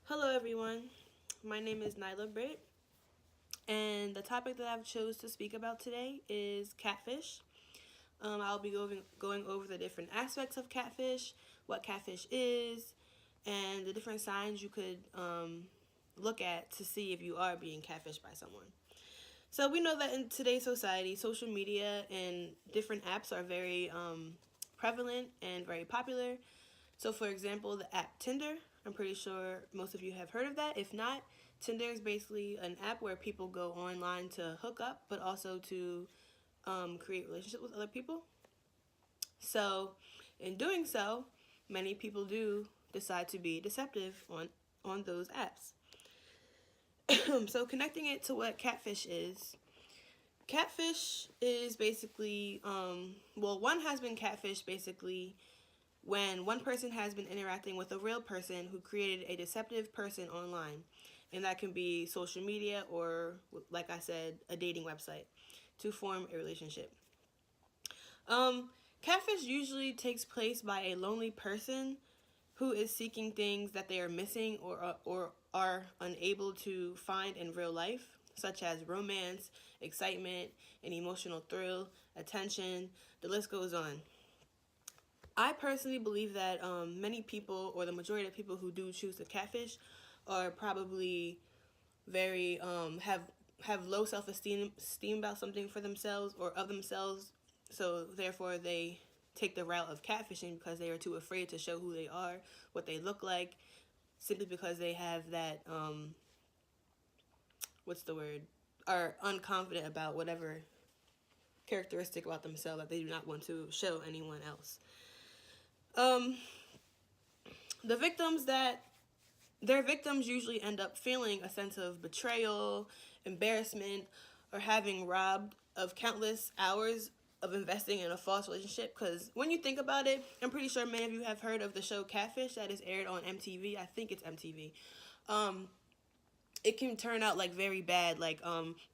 Hello everyone, my name is Nyla Britt, and the topic that I've chose to speak about today is catfish. I'll be going over the different aspects of catfish, what catfish is, and the different signs you could look at to see if you are being catfished by someone. So we know that in today's society, social media and different apps are very prevalent and very popular. So, for example, the app Tinder, I'm pretty sure most of you have heard of that. If not, Tinder is basically an app where people go online to hook up, but also to create relationships with other people. So, in doing so, many people do decide to be deceptive on those apps. So, connecting it to what catfish is basically, one has been catfish basically when one person has been interacting with a real person who created a deceptive person online. And that can be social media or, like I said, a dating website to form a relationship. Catfish usually takes place by a lonely person who is seeking things that they are missing or are unable to find in real life, such as romance, excitement, an emotional thrill, attention. The list goes on. I personally believe that many people, or the majority of people who do choose to catfish, are probably very have low self-esteem about something for themselves or of themselves. So therefore, they take the route of catfishing because they are too afraid to show who they are, what they look like, simply because they have that what's the word? Are unconfident about whatever characteristic about themselves that they do not want to show anyone else. Um, the victims that their victims usually end up feeling a sense of betrayal, embarrassment, or having robbed of countless hours of investing in a false relationship. Because when you think about it, I'm pretty sure many of you have heard of the show Catfish that is aired on MTV. I think it's MTV. It can turn out like very bad. Like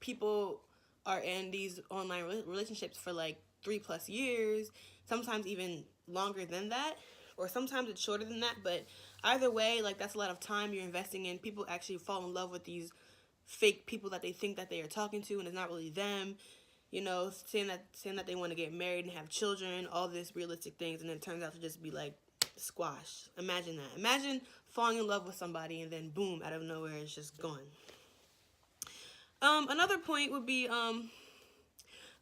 people are in these online relationships for like 3+ years, sometimes even longer than that, or sometimes it's shorter than that. But either way, like that's a lot of time you're investing in. People actually fall in love with these fake people that they think that they are talking to, and it's not really them. You know, saying that they want to get married and have children, all this realistic things, and then it turns out to just be like squash. Imagine that. Imagine falling in love with somebody and then boom, out of nowhere, it's just gone. Another point would be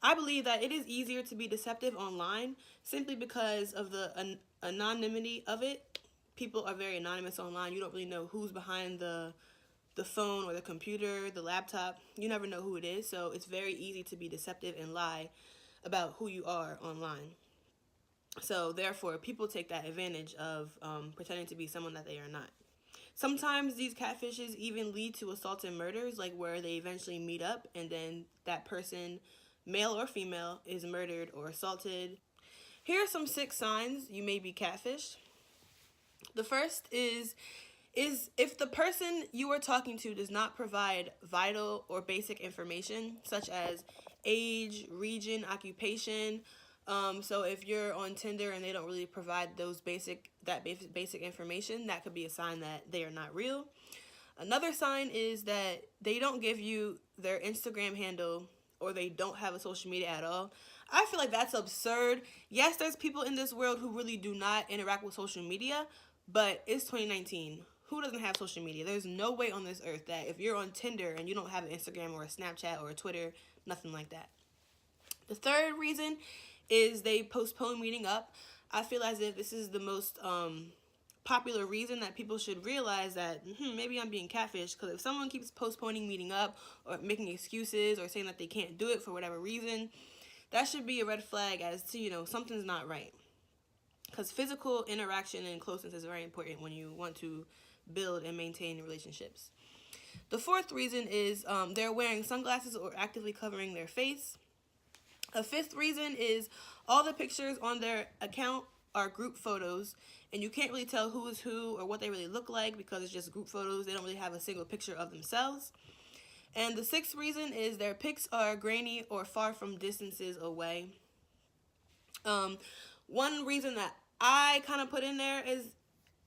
I believe that it is easier to be deceptive online simply because of the anonymity of it. People are very anonymous online. You don't really know who's behind the phone or the computer, the laptop. You never know who it is, so it's very easy to be deceptive and lie about who you are online. So therefore, people take that advantage of pretending to be someone that they are not. Sometimes these catfishes even lead to assaults and murders, like where they eventually meet up and then that person, male or female, is murdered or assaulted. Here are some 6 signs you may be catfished. The first is if the person you are talking to does not provide vital or basic information such as age, region, occupation. So if you're on Tinder and they don't really provide basic information, that could be a sign that they are not real. Another sign is that they don't give you their Instagram handle or they don't have a social media at all. I feel like that's absurd. Yes, there's people in this world who really do not interact with social media, but it's 2019. Who doesn't have social media? There's no way on this earth that if you're on Tinder and you don't have an Instagram or a Snapchat or a Twitter, nothing like that. The third reason is they postpone meeting up. I feel as if this is the most popular reason that people should realize that maybe I'm being catfished, because if someone keeps postponing meeting up or making excuses or saying that they can't do it for whatever reason, that should be a red flag as to, something's not right. Because physical interaction and closeness is very important when you want to build and maintain relationships. The fourth reason is they're wearing sunglasses or actively covering their face. A fifth reason is all the pictures on their account are group photos, and you can't really tell who is who or what they really look like because it's just group photos. They don't really have a single picture of themselves. And the sixth reason is their pics are grainy or far from distances away. One reason that I kind of put in there is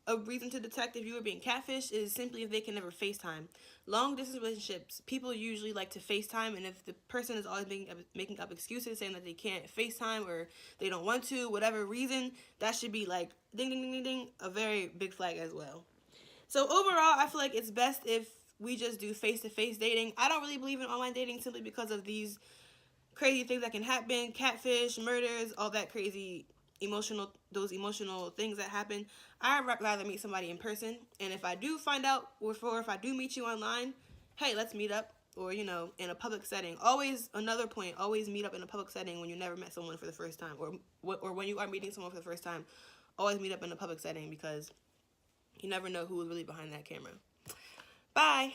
a reason to detect if you are being catfished is simply if they can never FaceTime. Long distance relationships, people usually like to FaceTime, and if the person is always making up excuses saying that they can't FaceTime or they don't want to, whatever reason, that should be like ding ding ding ding ding, a very big flag as well. So overall, I feel like it's best if we just do face-to-face dating. I don't really believe in online dating simply because of these crazy things that can happen, catfish, murders, all that crazy those emotional things that happen. I'd rather meet somebody in person. And if I do find out, or if I do meet you online, hey, let's meet up. Or, in a public setting. Always, another point, always meet up in a public setting when you never met someone for the first time. Or when you are meeting someone for the first time, always meet up in a public setting because you never know who is really behind that camera. Bye.